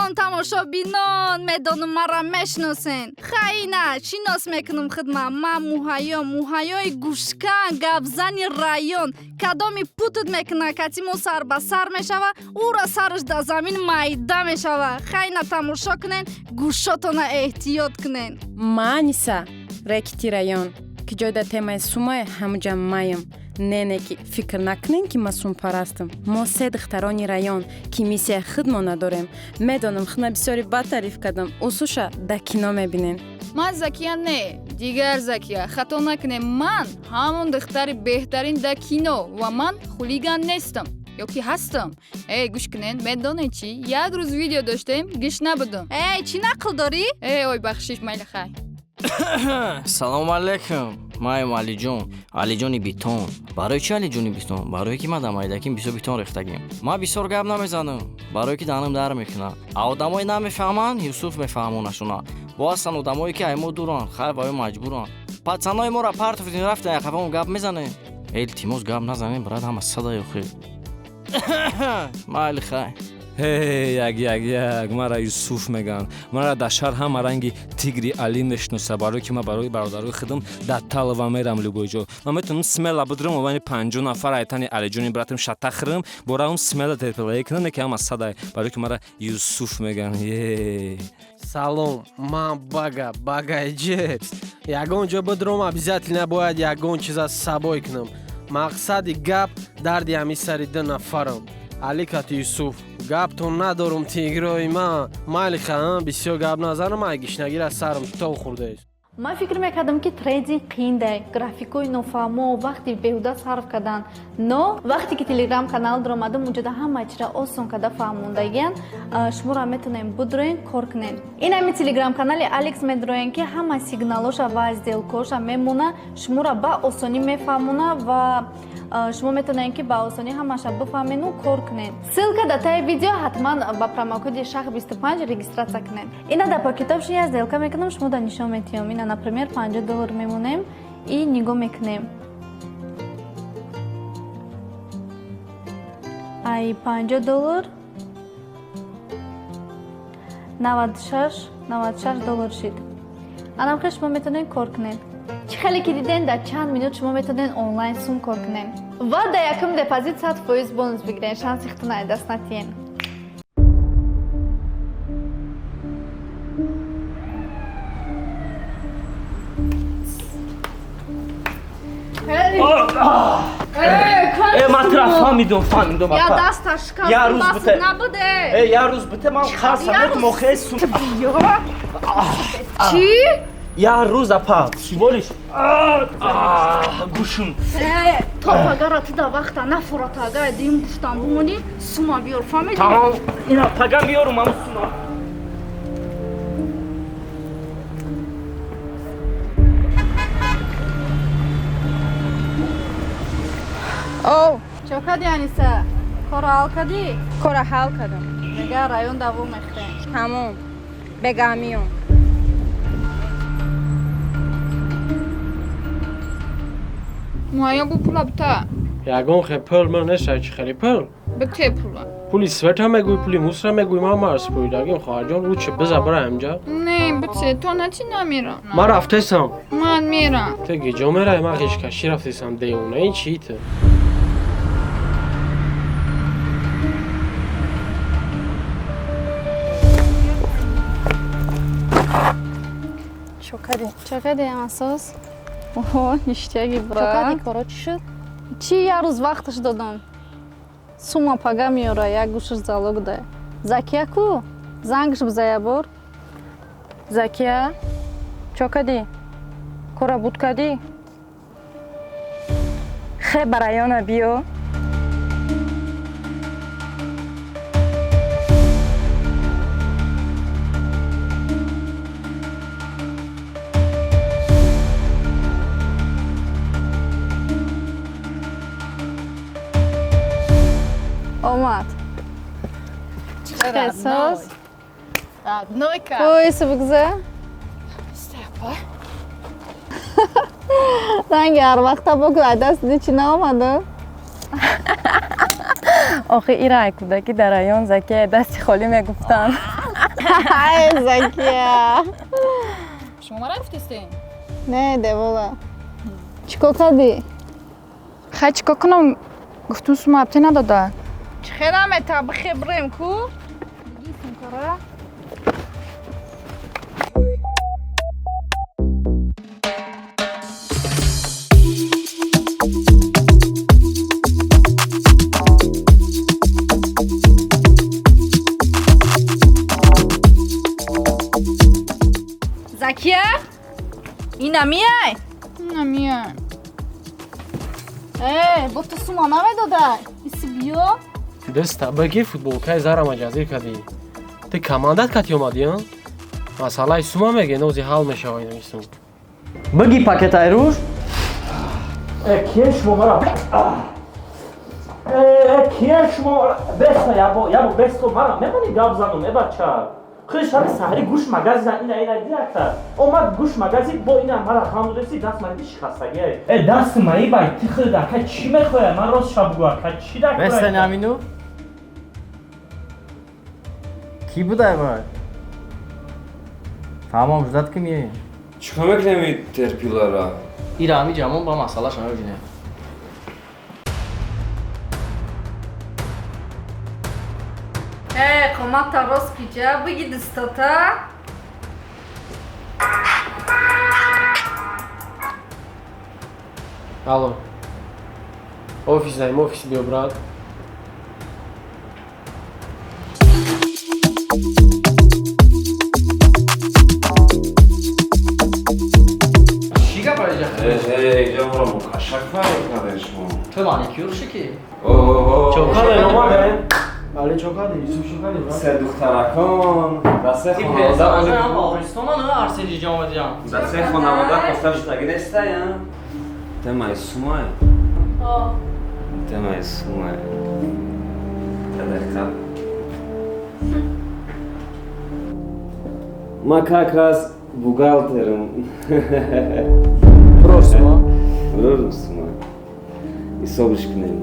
салом тамошобинон, медонум мара мешносен. Хайна, шинос мекунум хидмат. Ман муҳайёи гӯшкан, гапзани район. Кадоми путут мекуна, кати мо сар ба сар мешава, ура сараш да замин майда мешава. Хайна тамошо кунен, гӯшотона эҳтиёт кунен. Маниса, рекити район. Ки ҷойда темаи сумай ҳамуҷа маем. Не ки фикр накунем ки ма сумпарастам. Мо се духтарони район ки миссия хидмо надорем. Медонам хина бисёри бад тариф кардам. Усуша да кино мебинем. Ман Закия не, дигар Закия. Хато накунем, ман ҳамон духтари беҳтарин да кино ва ман хулиган нестам. Ёки ҳастам. Гӯш кунен, медонед чӣ? Як рӯз видео доштем, гӯш набудам. Чӣ нақл дорӣ? Ой бахшиш майли хай. Салому алейкум. Маем Алиҷони битон. Барои чӣ Алиҷони битон? Барое ки ман дамайдаким бисёр битон рехтагим. Ман бисёр гап намезанам. Барое ки данам дар мекунад. Одамое намефаҳманд, Юсуф мефаҳмонашона. Бо ҳастанд одамое ки айму дуранд, хай ваё маҷбуранд. Пацанои моро партофтин рафтан, якафамон гап мезанем. Илтимос гап назанем, брат, ҳама садаё хел. Майли хай. як мара Юсуф меган. Мара дар шаҳр ҳама ранги тигри Али мешноса. Барое ки ман барои бародарои худам дар талава мерам любой ҷо. Ман метавонам смела будирам ва бани 50 нафар айтани Алиҷони братам шатахрам, боравам смела терплей кунам ки ҳама садай. Барое ки мара Юсуф меган. Салом, ман багаҷет. Ягон ҷо будирам обязательно бояд ягон чиза сабой кунам. Мақсади гап дарди ҳами сари ду нафарам. Аликат Юсуф, гап-то надорум тигрои ман. Майли хаҳам бисёр гап назанам, ай гишнагира сарам тол хурдааст. Ман фикр мекардам ки трейдинг қиинда, графикои нофаҳмо, вақти беҳуда сарф кардан. Но вақте ки телеграм канал дорамадам, унҷода ҳама чира осон карда фаҳмондагиян. Шуморо метонем будурен, кор кунем. Ин ҳами телеграм канали Алекс медроен ки ҳама сигналоша ва сделкоша мемона, шуморо ба осонӣ мефаҳмона ва шумо метонед ки ба осонӣ ҳамаша бифаҳмену кор кунед. Ссилка дар таи видео ҳатман ба промокоди шахр 25 регистратсия кунед. Ина дар пакетовши я сделка мекунам, шумо дар нишон метиём. Ина например $50 мемонем и нигоҳ мекунем. Ай $50 $96 шид. Анамхе шумо метонед кор кунед. Чӣ хеле ки диден дар чанд минут шумо метонед онлайн сум кор кунед. Ва дар якум депозит 100% бонус бигирен. Шанси хитона даст натиен. Матрас фаҳмидум. Я дасташ шикаст. Я рӯз бите. Набуде. Я рӯз бите ман харсам метмо хесум. Чӣ? Я рӯз апа. Чиволиш? Гӯшум. То пагара ту да вақта нафурата ага дим гуфтам бумони сума биёр фаҳмидӣ? Тамом. Ина пага миёрум ам сума. Чо кади Аниса? Кора ҳал кадӣ? Кора ҳал кардам. Мега район давом мехтем. Тамом. Бегаҳамиён. Муҳайё бу пула бита. Ягон хе пул ман нешай чӣ хели пул? Бите пула. Пули света мегӯй, пули мусра мегӯй, ман марс пӯйдагим хоҳарҷон лучше биза бара ҳамҷа. Не, бите, то на чӣ намерам. Ман рафтесам. Ман мерам. Те гиҷо мерай, ман хишкашӣ рафтесам деюна. Ин чӣ ты? Чо кади асос? Оҳо, ништяги брат. Чо кади коро чӣ шуд? Чӣ як рӯз вақташ додам. Сума пага меёра, як гӯшаш залог дай. Закия ку? Зангш бизая бор. Закия? Чо кади? Кора буд кади? Хе ба района биё. Омад. Эҳсос? Роднойка. Пойса бигза. Степа. Ранги ҳар вақта богу адаст ди чӣ наомаду? охи ира кудаки дар раён Закия дасти холӣ мегуфтанд. ай Закия. шумо рафтистем? Не, девола. Чико кади? хай чико кунам гуфтум сума апте надода. Чхера мета бхебрем ку? Гисм кара. Закия? Ина мияй? намия Бо ту сума намедодай. Иси биё. Доста баги футболкаи зара маҷазӣ кардӣ. Ти командат кати омадӣ, а? Масъалаи сума меге нози ҳал мешавад инамисум. Бигӣ пакетаи рӯш. Кия шумо мара? Кия шумо беста ябо бесто мара мемани гап занум бача. Худш ҳами саҳри гӯш магазин ина дирактор. Омад гӯш магазин бо ина мара ҳамудеси даст маги шикастаги. Даст маи бай ти худа ка чӣ мехоя? Ман рост шабгуа ка чӣ да? Беста намину? Ки будай бай? Тамом ждат ки мие. чикор мекунем ин терпилара? Ира ҳами ҷамон ба масъала шумо бинем. Комата рост киҷа биги дистота. Алло. Офис даем, офис биё, брат. Чӣ гап аҷа? ҷамро мукашак фарқ шумо. Ту маникюрши ки? Чокаде омадем? Али чокаде, Юсуф чокаде, брат. се духтаракон дасе Ти хонавода пезаназа ҳам Авристонан арсиҷи ҷомадиам. дасе хонавода хосташ нагирестая? темаи сумай темаи сумай тадаққа ма как раз бухгалтерам Просто, а? Рӯрм сумай ҳисобиш кунем